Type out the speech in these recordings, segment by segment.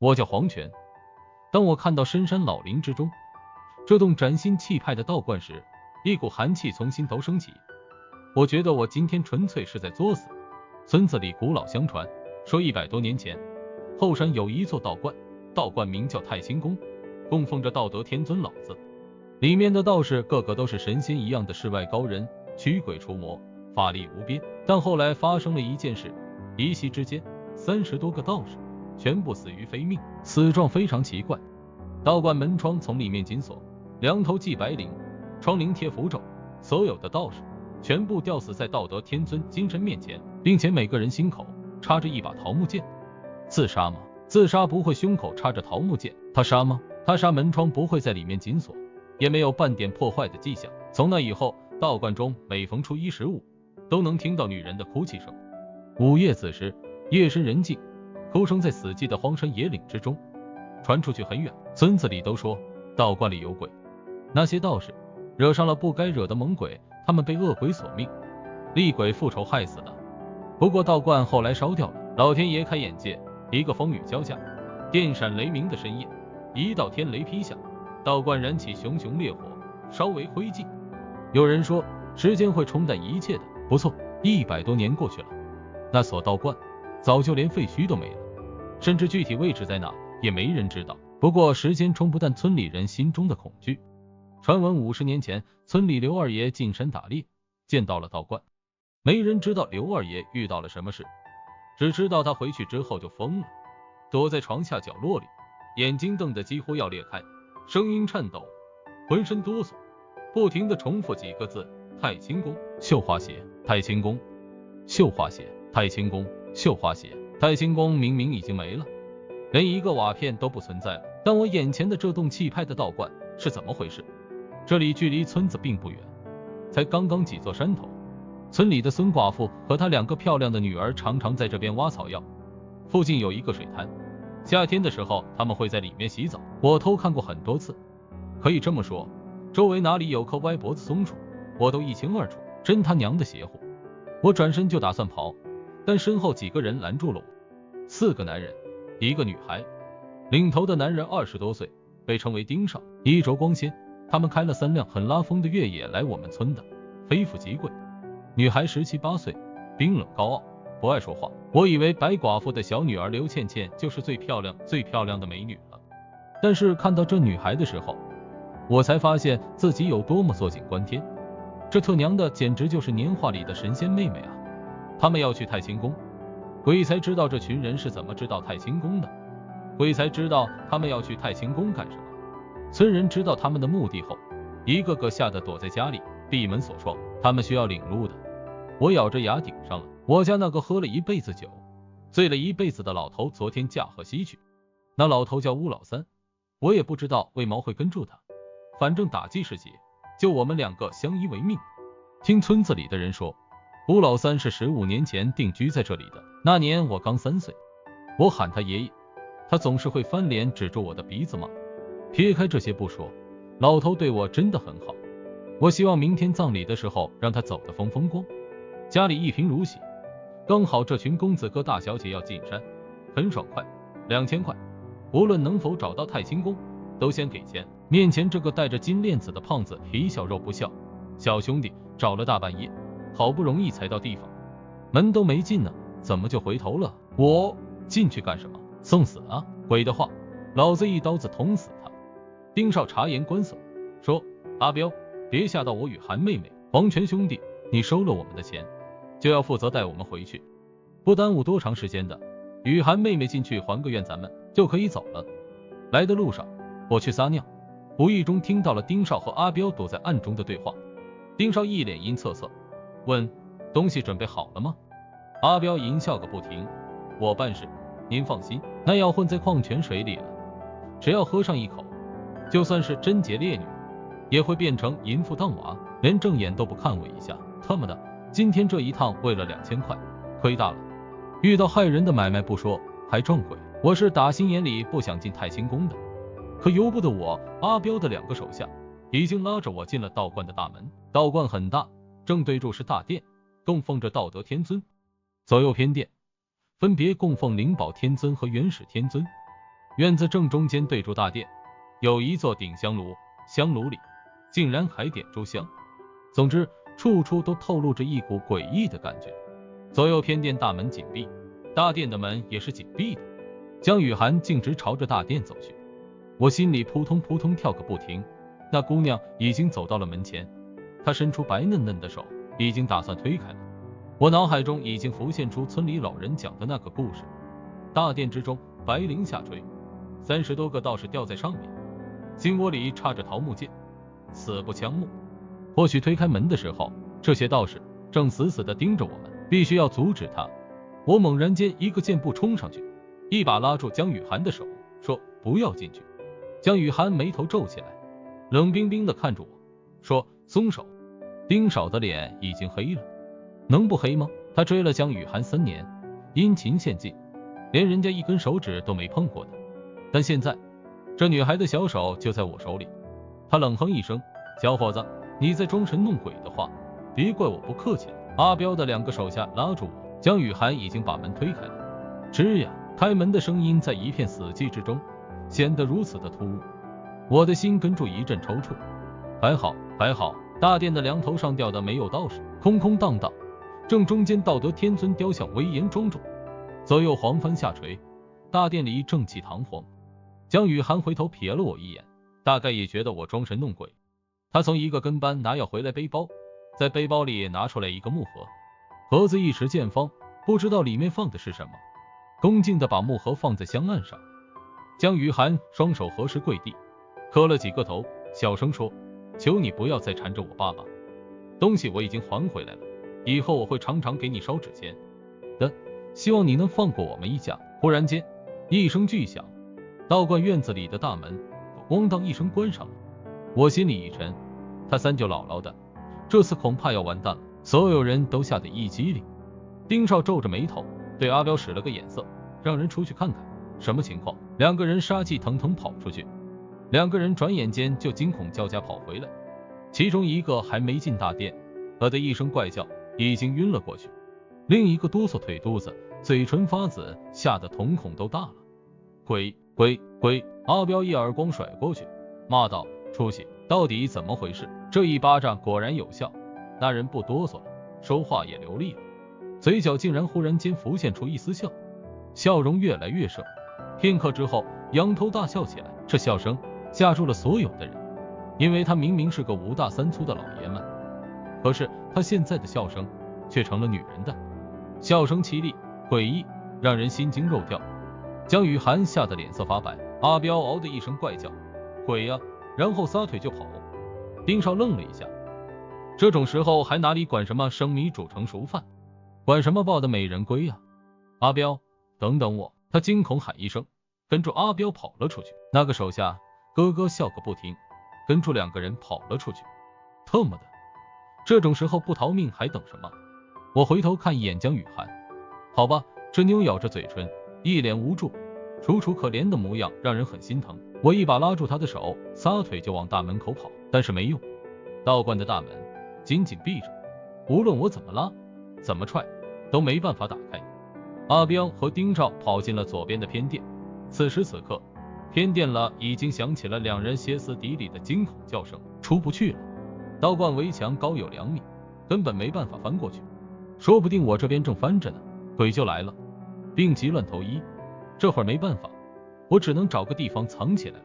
我叫黄泉。当我看到深山老林之中这栋崭新气派的道观时，一股寒气从心头升起。我觉得我今天纯粹是在作死。村子里古老相传，说100多年前，后山有一座道观，道观名叫太清宫，供奉着道德天尊老子。里面的道士个个都是神仙一样的世外高人，驱鬼除魔，法力无边。但后来发生了一件事，一夕之间，30多个道士全部死于非命，死状非常奇怪。道观门窗从里面紧锁，梁头系白绫，窗棂贴符咒，所有的道士全部吊死在道德天尊金身面前，并且每个人心口插着一把桃木剑。自杀吗？自杀不会胸口插着桃木剑。他杀吗？他杀。门窗不会在里面紧锁，也没有半点破坏的迹象。从那以后，道观中每逢初一15都能听到女人的哭泣声。午夜子时，夜深人静，哭声在死寂的荒山野岭之中传出去很远。村子里都说道观里有鬼，那些道士惹上了不该惹的猛鬼，他们被恶鬼所命，厉鬼复仇害死的。不过道观后来烧掉了，老天爷开眼界，一个风雨交加、电闪雷鸣的深夜，一道天雷劈下，道观燃起熊熊烈火，烧为灰烬。有人说时间会冲淡一切的，不错，100多年过去了，那所道观早就连废墟都没了，甚至具体位置在哪也没人知道。不过时间冲不淡村里人心中的恐惧。传闻50年前，村里刘二爷进山打猎，见到了道观。没人知道刘二爷遇到了什么事，只知道他回去之后就疯了，躲在床下角落里，眼睛瞪得几乎要裂开，声音颤抖，浑身哆嗦，不停地重复几个字：太清宫绣花鞋，太清宫绣花鞋，太清宫绣花鞋。太清宫明明已经没了，连一个瓦片都不存在了，但我眼前的这栋气派的道观是怎么回事？这里距离村子并不远，才刚刚几座山头。村里的孙寡妇和她2个漂亮的女儿常常在这边挖草药。附近有一个水滩，夏天的时候他们会在里面洗澡，我偷看过很多次。可以这么说，周围哪里有棵歪脖子松树，我都一清二楚。真他娘的邪乎！我转身就打算跑，但身后几个人拦住了我。4个男人，1个女孩，领头的男人20多岁，被称为丁少，衣着光鲜。他们开了3辆很拉风的越野来我们村的，非富即贵。女孩17、18岁，冰冷高傲，不爱说话。我以为白寡妇的小女儿刘倩倩就是最漂亮的美女了，但是看到这女孩的时候，我才发现自己有多么坐井观天。这特娘的简直就是年画里的神仙妹妹啊！他们要去太清宫，鬼才知道这群人是怎么知道太清宫的，鬼才知道他们要去太清宫干什么。村人知道他们的目的后，一个个吓得躲在家里，闭门锁窗。他们需要领路的。我咬着牙顶上了。我家那个喝了一辈子酒，醉了一辈子的老头昨天驾鹤西去。那老头叫乌老三，我也不知道为毛会跟住他，反正打鸡是劫，就我们2个相依为命。听村子里的人说，乌老三是15年前定居在这里的，那年我刚3岁。我喊他爷爷，他总是会翻脸指住我的鼻子骂。撇开这些不说，老头对我真的很好。我希望明天葬礼的时候让他走得风风光，家里一贫如洗。刚好这群公子哥大小姐要进山，很爽快，2000块，无论能否找到太清宫，都先给钱。面前这个戴着金链子的胖子皮笑肉不笑，小兄弟找了大半夜，好不容易才到地方，门都没进呢，怎么就回头了？我进去干什么？送死啊！鬼的话，老子一刀子捅死他！丁少察言观色，说：阿彪，别吓到我与韩妹妹。黄泉兄弟，你收了我们的钱，就要负责带我们回去，不耽误多长时间的。雨涵妹妹进去还个愿，咱们就可以走了。来的路上，我去撒尿，无意中听到了丁少和阿彪躲在暗中的对话。丁少一脸阴恻恻，问：东西准备好了吗？阿彪淫笑个不停：我办事，您放心，那要混在矿泉水里了，只要喝上一口，就算是贞洁烈女，也会变成淫妇荡娃，连正眼都不看我一下。他妈的，今天这一趟为了2000块，亏大了。遇到害人的买卖不说，还撞鬼。我是打心眼里不想进太清宫的，可由不得我。阿彪的2个手下已经拉着我进了道观的大门。道观很大，正对住是大殿，供奉着道德天尊，左右偏殿分别供奉灵宝天尊和元始天尊。院子正中间对住大殿，有一座顶香炉，香炉里竟然还点烛香。总之，处处都透露着一股诡异的感觉。左右偏殿大门紧闭，大殿的门也是紧闭的。江雨涵径直朝着大殿走去，我心里扑通扑通跳个不停。那姑娘已经走到了门前，她伸出白嫩嫩的手，已经打算推开了。我脑海中已经浮现出村里老人讲的那个故事。大殿之中，白绫下垂，30多个道士吊在上面，心窝里插着桃木剑，死不瞑目。或许推开门的时候，这些道士正死死地盯着我们，必须要阻止他。我猛然间一个箭步冲上去，一把拉住江雨涵的手，说不要进去。江雨涵眉头皱起来，冷冰冰地看着我，说松手。丁少的脸已经黑了，能不黑吗？他追了江雨涵3年，殷勤献尽，连人家一根手指都没碰过的。但现在这女孩的小手就在我手里。他冷哼一声，小伙子，你再装神弄鬼的话，别怪我不客气了。阿彪的2个手下拉住我，江雨涵已经把门推开了。吱呀，开门的声音在一片死寂之中显得如此的突兀，我的心跟住一阵抽搐。还好还好，大殿的梁头上吊的没有道士，空空荡荡，正中间道德天尊雕像威严庄重，左右黄幡下垂，大殿里正气堂皇。江雨涵回头瞥了我一眼，大概也觉得我装神弄鬼。他从一个跟班拿药回来背包，在背包里拿出来一个木盒，盒子一时见方，不知道里面放的是什么，恭敬地把木盒放在香案上。江雨涵双手合十跪地，磕了几个头，小声说，求你不要再缠着我爸爸，东西我已经还回来了，以后我会常常给你烧纸钱的，希望你能放过我们一家。忽然间一声巨响，道观院子里的大门咣当一声关上了。我心里一沉，他3舅姥姥的，这次恐怕要完蛋了。所有人都吓得一激灵。丁少皱着眉头对阿彪使了个眼色，让人出去看看什么情况。2个人杀气腾腾跑出去，2个人转眼间就惊恐交加跑回来，其中一个还没进大殿，的一声怪叫，已经晕了过去，另一个哆嗦腿肚子，嘴唇发紫，吓得瞳孔都大了。鬼！阿彪一耳光甩过去，骂道，出息，到底怎么回事？这一巴掌果然有效，那人不哆嗦了，说话也流利了，嘴角竟然忽然间浮现出一丝笑，笑容越来越盛，片刻之后仰头大笑起来。这笑声吓住了所有的人，因为他明明是个5大3粗的老爷们，可是他现在的笑声却成了女人的，笑声凄厉诡异，让人心惊肉跳。江雨涵吓得脸色发白，阿彪嗷的一声怪叫，鬼呀，然后撒腿就跑。丁少愣了一下，这种时候还哪里管什么生米煮成熟饭，管什么抱的美人归啊。阿彪，等等我！他惊恐喊一声，跟住阿彪跑了出去。那个手下咯咯笑个不停，跟住2个人跑了出去。特么的，这种时候不逃命还等什么？我回头看一眼江雨涵，好吧，这妞咬着嘴唇，一脸无助楚楚可怜的模样，让人很心疼。我一把拉住他的手，撒腿就往大门口跑，但是没用，道观的大门紧紧闭着，无论我怎么拉怎么踹都没办法打开。阿彪和丁少跑进了左边的偏殿，此时此刻偏殿了已经响起了2人歇斯底里的惊恐叫声，出不去了。道观围墙高有2米，根本没办法翻过去，说不定我这边正翻着呢，鬼就来了，病急乱投医。这会儿没办法，我只能找个地方藏起来了。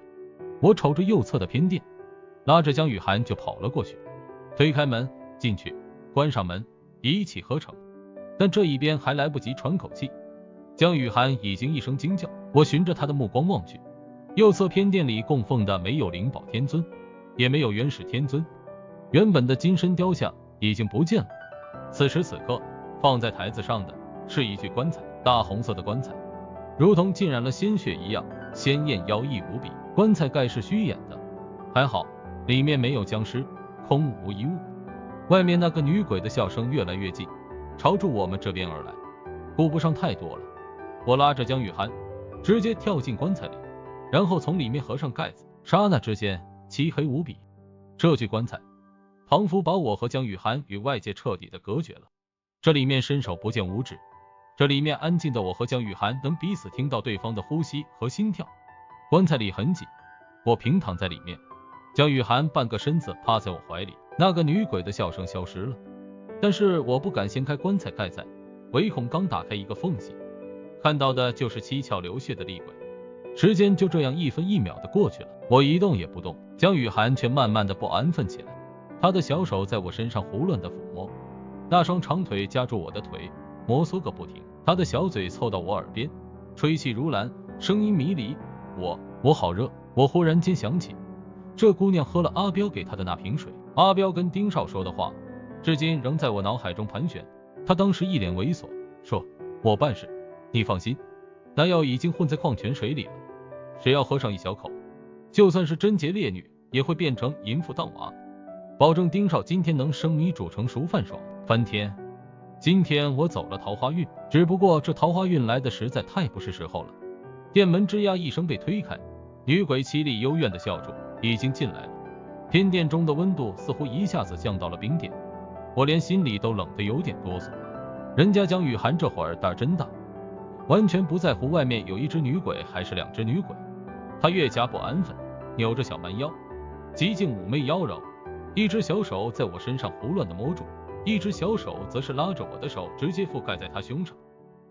我瞅着右侧的偏殿，拉着江雨涵就跑了过去，推开门进去，关上门，一气呵成。但这一边还来不及喘口气，江雨涵已经一声惊叫。我循着他的目光望去，右侧偏殿里供奉的没有灵宝天尊，也没有元始天尊，原本的金身雕像已经不见了。此时此刻放在台子上的是一具棺材，大红色的棺材如同浸染了鲜血一样鲜艳妖异无比。棺材盖是虚掩的，还好里面没有僵尸，空无一物。外面那个女鬼的笑声越来越近，朝着我们这边而来，顾不上太多了，我拉着江雨涵直接跳进棺材里，然后从里面合上盖子。刹那之间漆黑无比，这具棺材仿佛把我和江雨涵与外界彻底的隔绝了。这里面伸手不见五指，这里面安静的我和江雨涵能彼此听到对方的呼吸和心跳，棺材里很紧，我平躺在里面，江雨涵半个身子趴在我怀里，那个女鬼的笑声消失了。但是我不敢掀开棺材盖载，唯恐刚打开一个缝隙，看到的就是七窍流血的厉鬼。时间就这样一分一秒的过去了，我一动也不动，江雨涵却慢慢的不安分起来，她的小手在我身上胡乱的抚摸，那双长腿夹住我的腿，摩挲个不停，她的小嘴凑到我耳边，吹气如兰，声音迷离。我好热。我忽然间想起，这姑娘喝了阿彪给她的那瓶水，阿彪跟丁少说的话，至今仍在我脑海中盘旋。他当时一脸猥琐，说：“我办事，你放心，那药已经混在矿泉水里了，谁要喝上一小口，就算是贞洁烈女，也会变成淫妇荡娃。保证丁少今天能生米煮成熟饭爽翻天。今天我走了桃花运，只不过这桃花运来的实在太不是时候了。”店门吱呀一声被推开，女鬼凄厉幽怨的笑住，已经进来了。偏殿中的温度似乎一下子降到了冰点，我连心里都冷得有点哆嗦。人家江雨涵这会儿胆真大，完全不在乎外面有一只女鬼还是两只女鬼。她越加不安分，扭着小蛮腰，极尽妩媚妖娆，一只小手在我身上胡乱的摸住，一只小手则是拉着我的手直接覆盖在她胸上，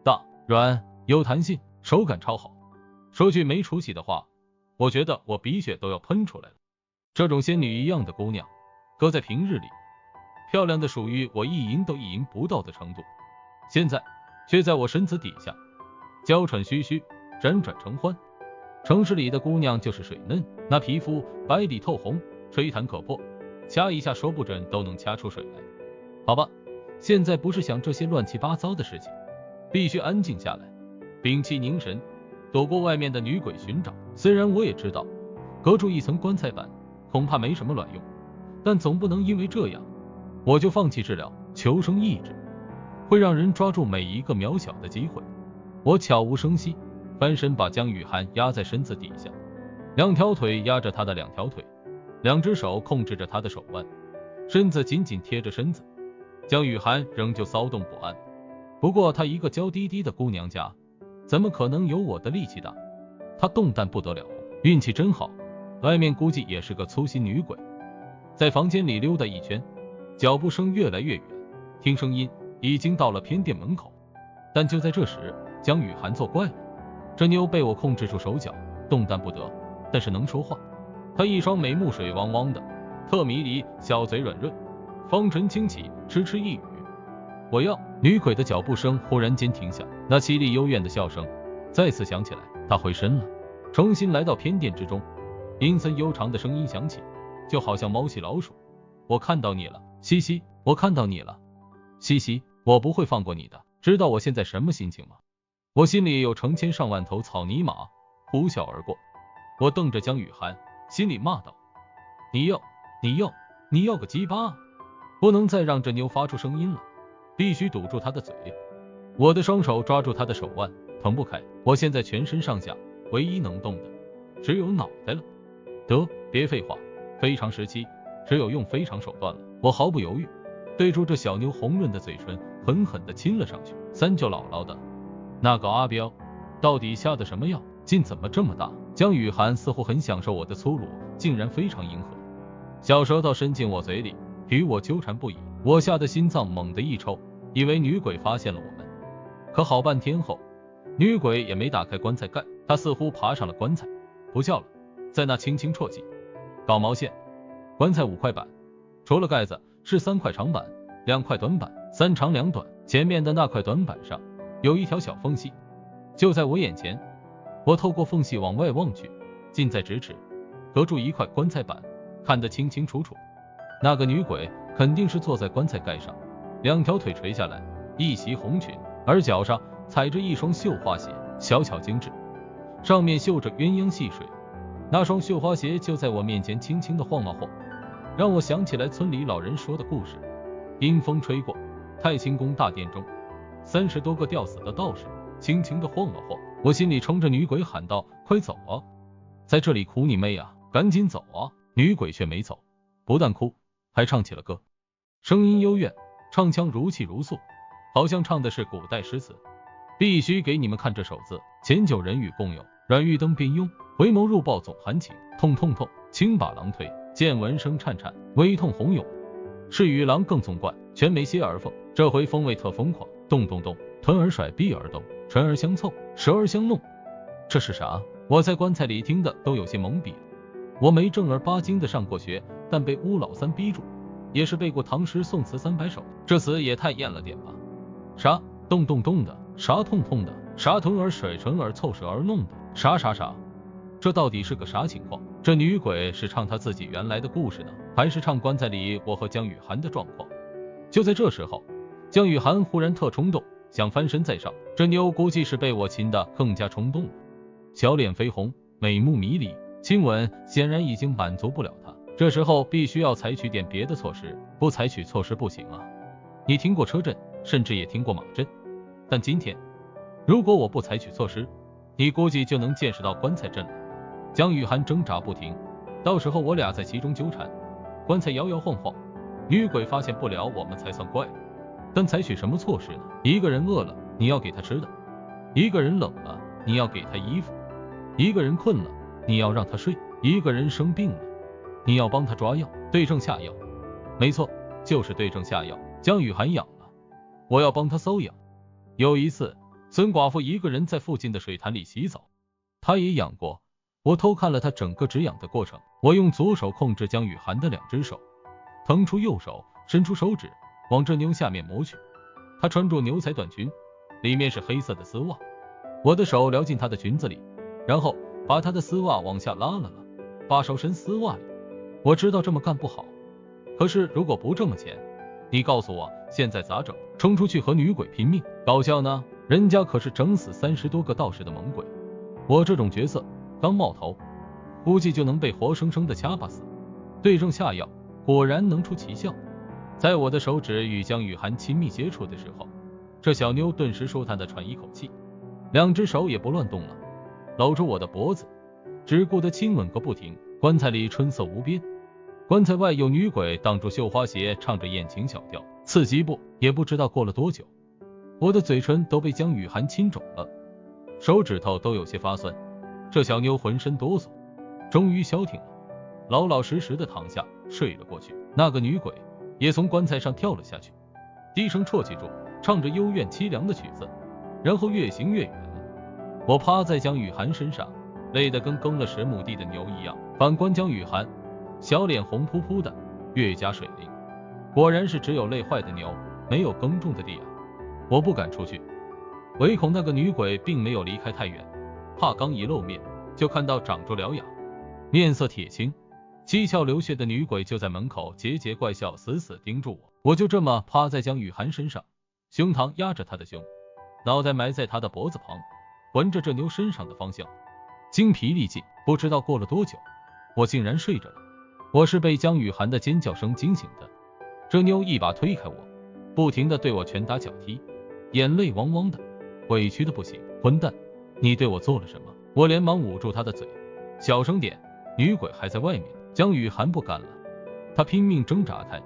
大、软、有弹性，手感超好。说句没出息的话，我觉得我鼻血都要喷出来了。这种仙女一样的姑娘，搁在平日里，漂亮的属于我一赢都一赢不到的程度，现在却在我身子底下，娇喘吁吁，辗转成欢。城市里的姑娘就是水嫩，那皮肤白里透红，吹弹可破，掐一下说不准都能掐出水来。好吧，现在不是想这些乱七八糟的事情，必须安静下来，屏气凝神，躲过外面的女鬼寻找。虽然我也知道隔住一层棺材板恐怕没什么卵用，但总不能因为这样我就放弃治疗。求生意志会让人抓住每一个渺小的机会。我悄无声息翻身把江雨涵压在身子底下，两条腿压着她的两条腿，两只手控制着她的手腕，身子紧紧贴着身子。江雨涵仍旧骚动不安，不过她一个娇滴滴的姑娘家，怎么可能有我的力气大？她动弹不得了，运气真好，外面估计也是个粗心女鬼。在房间里溜达一圈，脚步声越来越远，听声音已经到了偏殿门口。但就在这时，江雨涵作怪了，这妞被我控制住手脚，动弹不得，但是能说话。她一双美目水汪汪的，特迷离，小嘴软润，芳唇轻启，痴痴一语。我要。女鬼的脚步声忽然间停下，那凄厉幽怨的笑声再次响起来。她回身了，重新来到偏殿之中，阴森悠长的声音响起，就好像猫戏老鼠。我看到你了，西西，我看到你了，西西，我不会放过你的。知道我现在什么心情吗？我心里有成千上万头草泥马呼啸而过。我瞪着江雨涵，心里骂道：你要个鸡巴！不能再让这妞发出声音了，必须堵住她的嘴。我的双手抓住她的手腕，腾不开。我现在全身上下唯一能动的只有脑袋了。得，别废话，非常时期只有用非常手段了。我毫不犹豫对住这小妞红润的嘴唇狠狠地亲了上去。三舅姥姥的，那个阿彪到底下的什么药，劲怎么这么大？江雨涵似乎很享受我的粗鲁，竟然非常迎合，小舌头伸进我嘴里，与我纠缠不已。我吓得心脏猛地一抽，以为女鬼发现了我们。可好半天后，女鬼也没打开棺材盖，她似乎爬上了棺材，不叫了，在那轻轻啜泣。搞毛线！棺材5块板，除了盖子是3块长板，2块短板，3长2短。前面的那块短板上有一条小缝隙，就在我眼前。我透过缝隙往外望去，近在咫尺，隔住一块棺材板，看得清清楚楚。那个女鬼肯定是坐在棺材盖上，2条腿垂下来，一袭红裙，而脚上踩着一双绣花鞋，小巧精致，上面绣着鸳鸯戏水。那双绣花鞋就在我面前轻轻地晃啊晃，让我想起来村里老人说的故事。阴风吹过，太清宫大殿中，30多个吊死的道士轻轻地晃啊晃。我心里冲着女鬼喊道：快走啊，在这里哭你妹啊，赶紧走啊！女鬼却没走，不但哭，还唱起了歌，声音幽怨，唱腔如泣如诉，好像唱的是古代诗词。必须给你们看这首字：前9人与共有，阮玉登编庸，回眸入抱总含情，痛痛痛，轻把狼推，见闻声颤颤，微痛红涌。是与狼更纵贯，全眉歇而凤，这回风味特疯狂，动动动，臀儿甩臂而动，唇儿相凑，舌儿相弄。这是啥？我在棺材里听的都有些懵逼了。我没正儿八经的上过学，但被巫老三逼住，也是背过唐诗宋词300首，这词也太艳了点吧。啥动动动的，啥痛痛的，啥臀儿甩唇儿凑舌儿弄的，啥，这到底是个啥情况？这女鬼是唱她自己原来的故事呢，还是唱棺材里我和江雨涵的状况？就在这时候，江雨涵忽然特冲动，想翻身再上，这妞估计是被我亲的更加冲动了，小脸绯红，美目迷离，亲吻显然已经满足不了她，这时候必须要采取点别的措施，不采取措施不行啊。你听过车震，甚至也听过马震，但今天如果我不采取措施，你估计就能见识到棺材震了。江雨涵挣扎不停，到时候我俩在其中纠缠，棺材摇摇晃晃，女鬼发现不了我们才算怪了。但采取什么措施呢？一个人饿了，你要给他吃的；一个人冷了，你要给他衣服；一个人困了，你要让他睡；一个人生病了，你要帮他抓药，对症下药。没错，就是对症下药。江雨涵痒了，我要帮他搔痒。有一次，孙寡妇一个人在附近的水潭里洗澡，她也痒过。我偷看了她整个止痒的过程。我用左手控制江雨涵的2只手，腾出右手，伸出手指往这妞下面摸去。她穿着牛仔短裙，里面是黑色的丝袜。我的手撩进她的裙子里，然后把她的丝袜往下拉了拉，把手伸丝袜里。我知道这么干不好，可是如果不这么前，你告诉我现在咋整？冲出去和女鬼拼命？搞笑呢？人家可是整死30多个道士的猛鬼，我这种角色刚冒头，估计就能被活生生的掐巴死。对症下药果然能出奇效。在我的手指与江雨涵亲密接触的时候，这小妞顿时舒坦的喘一口气，2只手也不乱动了，搂住我的脖子，只顾得亲吻个不停。棺材里春色无边，棺材外有女鬼挡住绣花鞋，唱着艳情小调，刺激不？也不知道过了多久，我的嘴唇都被江雨涵亲肿了，手指头都有些发酸。这小妞浑身哆嗦，终于消停了，老老实实的躺下睡了过去。那个女鬼也从棺材上跳了下去，低声啜泣住，唱着幽怨凄凉的曲子，然后越行越远。我趴在江雨涵身上，累得跟耕了10亩地的牛一样。反观江雨涵，小脸红扑扑的，越加水灵。果然是只有累坏的牛，没有耕种的地啊。我不敢出去，唯恐那个女鬼并没有离开太远，怕刚一露面就看到长着獠牙，面色铁青，七窍流血的女鬼就在门口桀桀怪笑，死死盯住我。我就这么趴在江雨涵身上，胸膛压着她的胸，脑袋埋在她的脖子旁，闻着这妞身上的芳香，精疲力尽。不知道过了多久，我竟然睡着了。我是被江雨涵的尖叫声惊醒的。这妞一把推开我，不停地对我拳打脚踢，眼泪汪汪的，委屈的不行。混蛋，你对我做了什么？我连忙捂住她的嘴，小声点，女鬼还在外面。江雨涵不干了，她拼命挣扎开，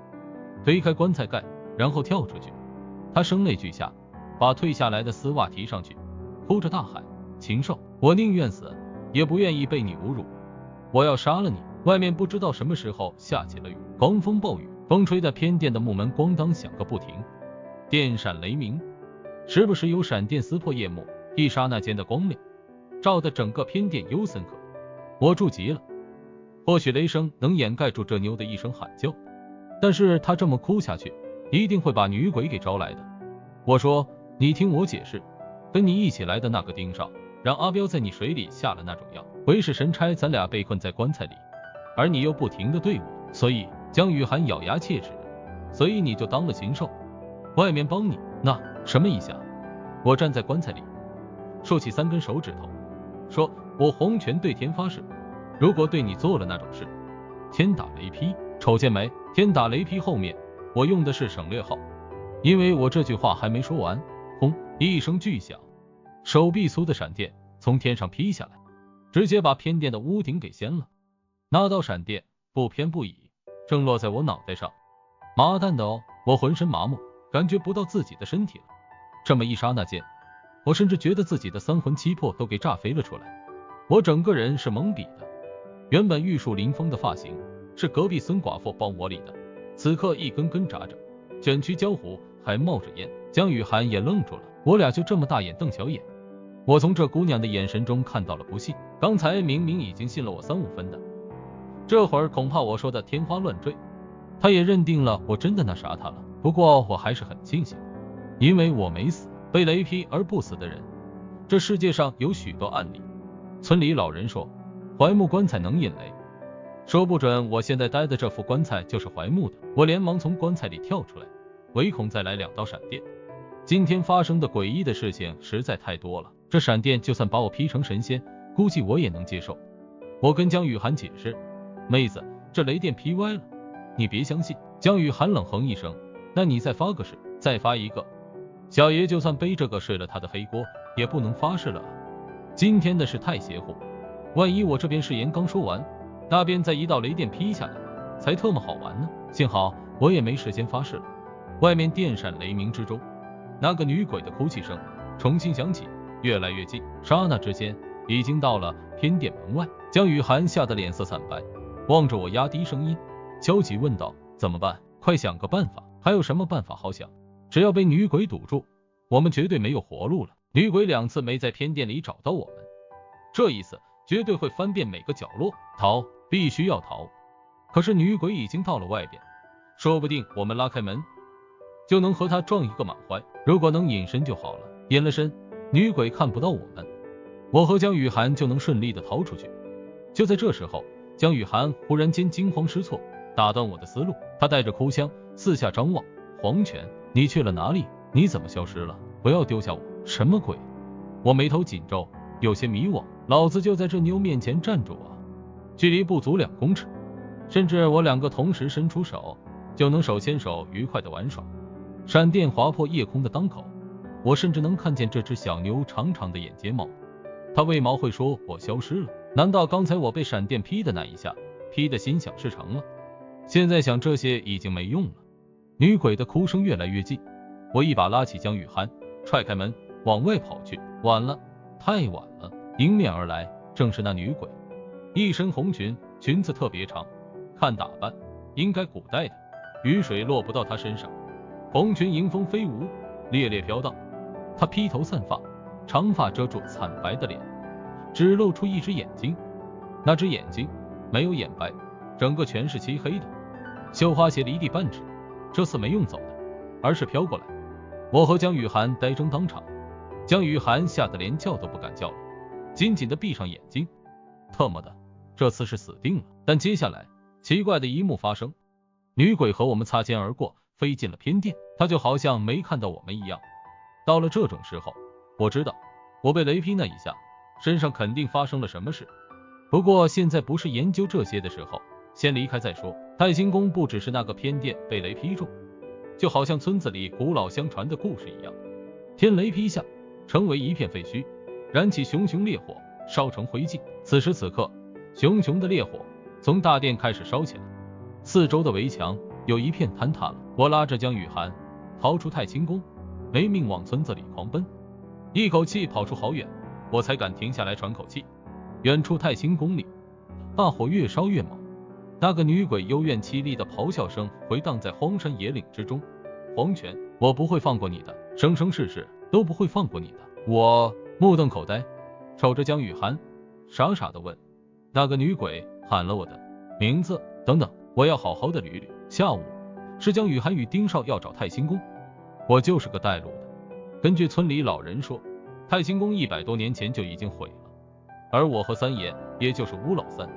推开棺材盖，然后跳出去。她声泪俱下，把退下来的丝袜提上去，哭着大喊：禽兽，我宁愿死，也不愿意被你侮辱，我要杀了你！外面不知道什么时候下起了雨，狂风暴雨，风吹的偏殿的木门咣当响个不停，电闪雷鸣，时不时有闪电撕破夜幕，一刹那间的光亮照得整个偏殿幽森可。我住急了，或许雷声能掩盖住这妞的一声喊叫，但是她这么哭下去，一定会把女鬼给招来的。我说，你听我解释，跟你一起来的那个丁少，让阿彪在你水里下了那种药，鬼使神差咱俩被困在棺材里，而你又不停地对我，所以江雨涵咬牙切齿，所以你就当了禽兽，外面帮你，那什么一下？我站在棺材里，竖起3根手指头，说我黄泉对天发誓，如果对你做了那种事，天打雷劈。瞅见没？天打雷劈后面我用的是省略号，因为我这句话还没说完，轰一声巨响，手臂粗的闪电从天上劈下来，直接把偏殿的屋顶给掀了。那道闪电不偏不倚，正落在我脑袋上。麻蛋的哦，我浑身麻木，感觉不到自己的身体了。这么一刹那间，我甚至觉得自己的3魂7魄都给炸飞了出来。我整个人是懵逼的。原本玉树临风的发型是隔壁孙寡妇帮我理的，此刻一根根扎着，卷曲焦糊，还冒着烟。江雨涵也愣住了，我俩就这么大眼瞪小眼。我从这姑娘的眼神中看到了不信，刚才明明已经信了我3、5分的，这会儿恐怕我说的天花乱坠，她也认定了我真的那啥她了。不过我还是很庆幸，因为我没死。被雷劈而不死的人，这世界上有许多案例。村里老人说，槐木棺材能引雷，说不准我现在待的这副棺材就是槐木的。我连忙从棺材里跳出来，唯恐再来2道闪电。今天发生的诡异的事情实在太多了，这闪电就算把我劈成神仙，估计我也能接受。我跟江雨涵解释，妹子，这雷电劈歪了，你别相信。江雨涵冷哼一声，那你再发个誓，再发一个，小爷就算背这个睡了他的黑锅，也不能发誓了啊。今天的事太邪乎，万一我这边誓言刚说完，那边再一道雷电劈下来，才特么好玩呢。幸好我也没时间发誓了。外面电闪雷鸣之中，那个女鬼的哭泣声重新响起，越来越近，刹那之间已经到了偏殿门外。江雨涵吓得脸色惨白，望着我压低声音焦急问道，怎么办？快想个办法。还有什么办法好想？只要被女鬼堵住，我们绝对没有活路了。女鬼2次没在偏殿里找到我们，这一次绝对会翻遍每个角落，逃，必须要逃。可是女鬼已经到了外边，说不定我们拉开门就能和她撞一个满怀。如果能隐身就好了，隐了身，女鬼看不到我们，我和江雨涵就能顺利的逃出去。就在这时候，江雨涵忽然间惊慌失措，打断我的思路。她带着哭腔四下张望，黄泉，你去了哪里？你怎么消失了？不要丢下我！什么鬼？我眉头紧皱，有些迷惘。老子就在这妞面前站住啊，距离不足2公尺，甚至我2个同时伸出手，就能手牵手愉快的玩耍。闪电划破夜空的当口，我甚至能看见这只小妞长长的眼睫毛。她为毛会说我消失了？难道刚才我被闪电劈的那一下，劈的心想事成了？现在想这些已经没用了。女鬼的哭声越来越近，我一把拉起江雨涵，踹开门往外跑去。晚了，太晚了！迎面而来正是那女鬼，一身红裙，裙子特别长，看打扮应该古代的，雨水落不到她身上，红裙迎风飞舞，猎猎飘荡。她披头散发，长发遮住惨白的脸，只露出一只眼睛，那只眼睛没有眼白，整个全是漆黑的，绣花鞋离地半尺，这次没用走的，而是飘过来。我和江雨涵呆怔当场，江雨涵吓得连叫都不敢叫了，紧紧地闭上眼睛。特么的，这次是死定了。但接下来奇怪的一幕发生，女鬼和我们擦肩而过，飞进了偏殿，她就好像没看到我们一样。到了这种时候，我知道我被雷劈那一下，身上肯定发生了什么事。不过现在不是研究这些的时候，先离开再说。太清宫不只是那个偏殿被雷劈中，就好像村子里古老相传的故事一样，天雷劈下，成为一片废墟，燃起熊熊烈火，烧成灰烬。此时此刻，熊熊的烈火从大殿开始烧起来，四周的围墙有一片坍塌了。我拉着江雨涵逃出太清宫，没命往村子里狂奔，一口气跑出好远，我才敢停下来喘口气。远处太清宫里，大火越烧越猛，那个女鬼幽怨凄厉的咆哮声回荡在荒山野岭之中。黄泉，我不会放过你的，生生世世都不会放过你的。我目瞪口呆，瞅着江雨涵，傻傻的问，那个女鬼喊了我的名字，等等，我要好好的捋捋。下午是江雨涵与丁少要找太清宫，我就是个带路的。根据村里老人说，太清宫100多年前就已经毁了，而我和三爷，也就是吴老三，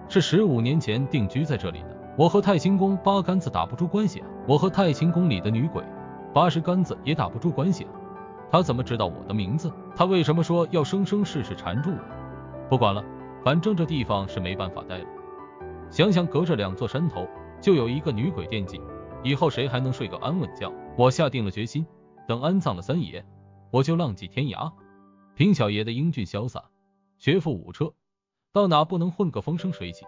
是15年前定居在这里的。我和太清宫八竿子打不出关系啊！我和太清宫里的女鬼80竿子也打不出关系啊！他怎么知道我的名字？他为什么说要生生世世缠住我？不管了，反正这地方是没办法待了。想想隔着2座山头就有一个女鬼惦记，以后谁还能睡个安稳觉？我下定了决心，等安葬了三爷，我就浪迹天涯。平小爷的英俊潇洒，学富五车，到哪不能混个风生水起，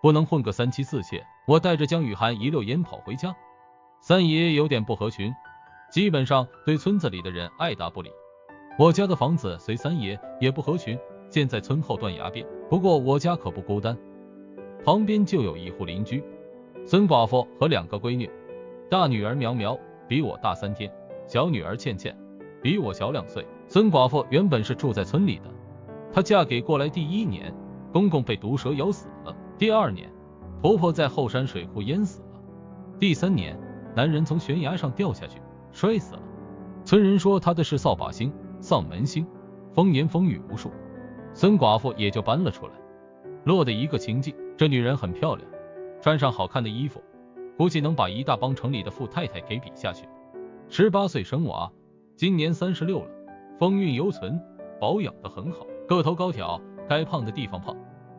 不能混个3妻4妾。我带着江雨涵一溜烟跑回家。三爷有点不合群，基本上对村子里的人爱答不理。我家的房子随三爷也不合群，建在村后断崖边。不过我家可不孤单，旁边就有一户邻居，孙寡妇和2个闺女，大女儿苗苗比我大3天，小女儿倩倩比我小2岁。孙寡妇原本是住在村里的，她嫁给过来第1年，公公被毒蛇咬死了，第2年，婆婆在后山水库淹死了，第3年，男人从悬崖上掉下去摔死了。村人说他的是扫把星、丧门星，风言风语无数，孙寡妇也就搬了出来。落得一个情境，这女人很漂亮，穿上好看的衣服，估计能把一大帮城里的富太太给比下去。18岁生娃，今年36了，风韵犹存，保养得很好，个头高挑，该胖的地方胖，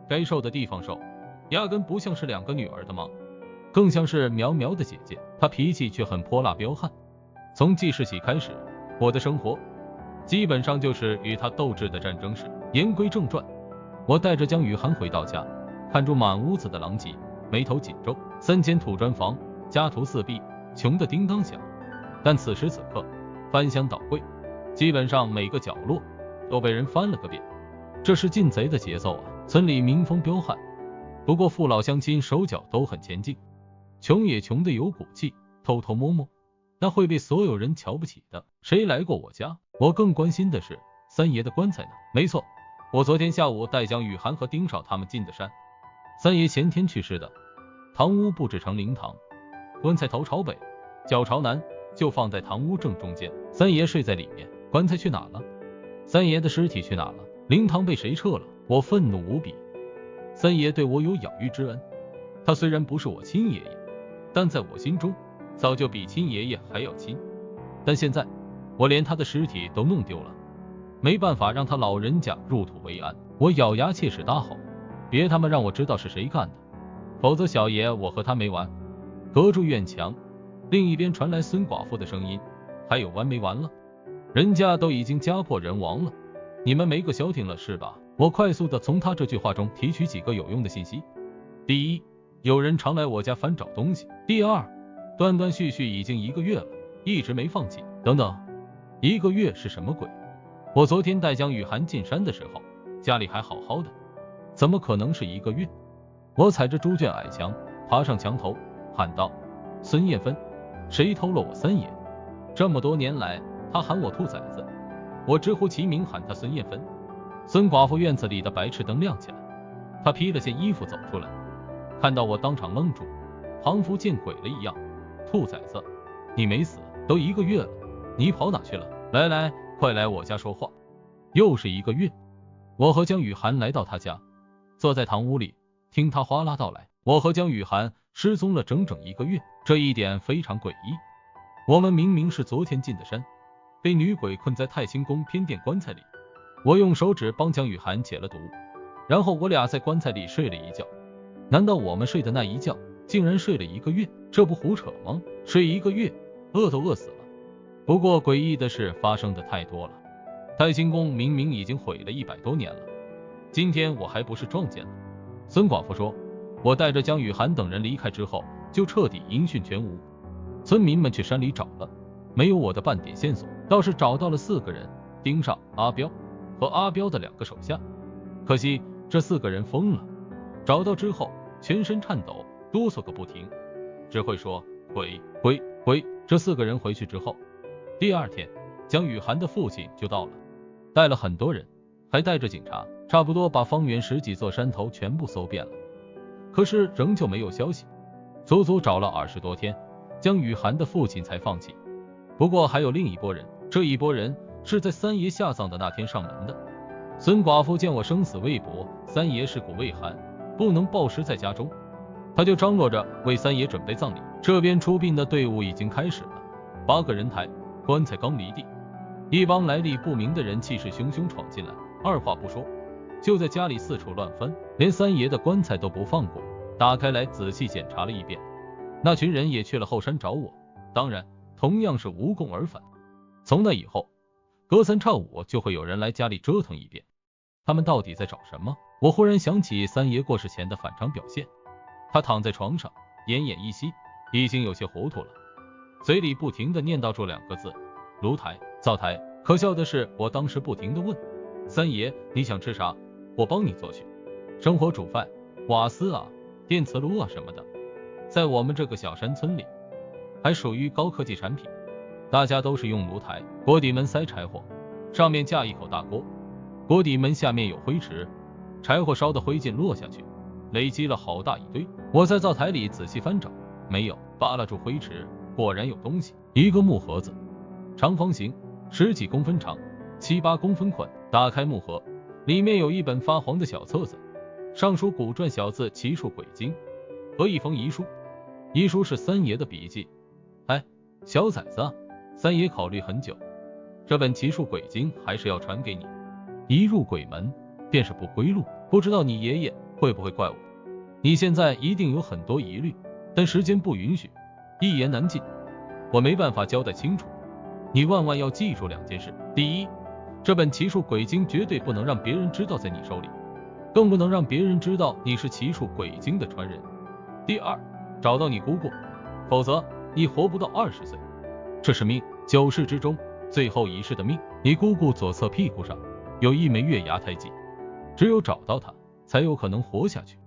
该瘦的地方瘦，压根不像是2个女儿的妈，更像是苗苗的姐姐。她脾气却很泼辣彪悍。从记事起开始，我的生活基本上就是与她斗智的战争史。言归正传，我带着江雨涵回到家，看住满屋子的狼藉，眉头紧皱。3间土砖房，家徒4壁，穷得叮当响。但此时此刻，翻箱倒柜，基本上每个角落都被人翻了个遍。这是进贼的节奏啊！村里民风彪悍，不过父老乡亲手脚都很前进，穷也穷得有骨气，偷偷摸摸，那会被所有人瞧不起的。谁来过我家？我更关心的是三爷的棺材呢？没错，我昨天下午带江雨涵和丁少他们进的山。三爷前天去世的，堂屋布置成灵堂，棺材头朝北，脚朝南，就放在堂屋正中间。三爷睡在里面，棺材去哪了？三爷的尸体去哪了？灵堂被谁撤了？我愤怒无比。三爷对我有养育之恩，他虽然不是我亲爷爷，但在我心中早就比亲爷爷还要亲。但现在我连他的尸体都弄丢了，没办法让他老人家入土为安。我咬牙切齿大吼，别他妈让我知道是谁干的，否则小爷我和他没完。隔住院墙，另一边传来孙寡妇的声音，还有完没完了？人家都已经家破人亡了，你们没个消停了是吧？我快速的从他这句话中提取几个有用的信息。第一，有人常来我家翻找东西。第二，断断续续已经1个月了，一直没放弃。等等，1个月是什么鬼？我昨天带江雨涵进山的时候，家里还好好的，怎么可能是1个月？我踩着猪圈矮墙，爬上墙头，喊道：孙艳芬，谁偷了我三爷？这么多年来，他喊我兔崽子，我直呼其名喊他孙艳芬。孙寡妇院子里的白炽灯亮起来，她披了件衣服走出来，看到我当场愣住，仿佛见鬼了一样。兔崽子，你没死，都1个月了，你跑哪去了？来来，快来我家说话。又是1个月，我和江雨涵来到他家，坐在堂屋里听他哗啦道来。我和江雨涵失踪了整整1个月，这一点非常诡异。我们明明是昨天进的山，被女鬼困在太清宫偏殿棺材里。我用手指帮江雨涵解了毒，然后我俩在棺材里睡了一觉。难道我们睡的那一觉竟然睡了1个月？这不胡扯吗？睡1个月，饿都饿死了。不过诡异的事发生的太多了，太清宫明明已经毁了100多年了，今天我还不是撞见了。孙寡妇说，我带着江雨涵等人离开之后，就彻底音讯全无。村民们去山里找了，没有我的半点线索，倒是找到了4个人，丁少、阿彪和阿彪的2个手下。可惜这4个人疯了，找到之后全身颤抖，哆嗦个不停，只会说回。这4个人回去之后，第2天江雨涵的父亲就到了，带了很多人，还带着警察，差不多把方圆10几座山头全部搜遍了，可是仍旧没有消息。足足找了20多天，江雨涵的父亲才放弃。不过还有另一拨人，这一拨人是在三爷下葬的那天上门的。孙寡妇见我生死未卜，三爷尸骨未寒，不能暴尸在家中，他就张罗着为三爷准备葬礼。这边出殡的队伍已经开始了，8个人抬，棺材刚离地，一帮来历不明的人气势汹汹闯进来，二话不说就在家里四处乱翻，连三爷的棺材都不放过，打开来仔细检查了一遍。那群人也去了后山找我，当然同样是无功而返。从那以后，隔3差5就会有人来家里折腾一遍，他们到底在找什么？我忽然想起三爷过世前的反常表现，他躺在床上奄奄一息，已经有些糊涂了，嘴里不停地念叨住2个字：炉台、灶台。可笑的是，我当时不停地问三爷，你想吃啥？我帮你做去。生火煮饭，瓦斯啊、电磁炉啊什么的，在我们这个小山村里，还属于高科技产品。大家都是用炉台，锅底门塞柴火，上面架一口大锅，锅底门下面有灰池，柴火烧的灰烬落下去，累积了好大一堆。我在灶台里仔细翻找，没有，扒拉住灰池，果然有东西，一个木盒子，长方形，10几公分长，7、8公分宽。打开木盒，里面有一本发黄的小册子，上书古篆小字奇术鬼经和一封遗书。遗书是三爷的笔记。哎，小崽子啊，三爷考虑很久，这本奇术鬼经还是要传给你。一入鬼门便是不归路，不知道你爷爷会不会怪我。你现在一定有很多疑虑，但时间不允许，一言难尽，我没办法交代清楚。你万万要记住2件事：第一，这本奇术鬼经绝对不能让别人知道在你手里，更不能让别人知道你是奇术鬼经的传人。第二，找到你姑姑，否则你活不到20岁。这是命，9世之中最后1世的命。你姑姑左侧屁股上有一枚月牙胎记，只有找到它，才有可能活下去。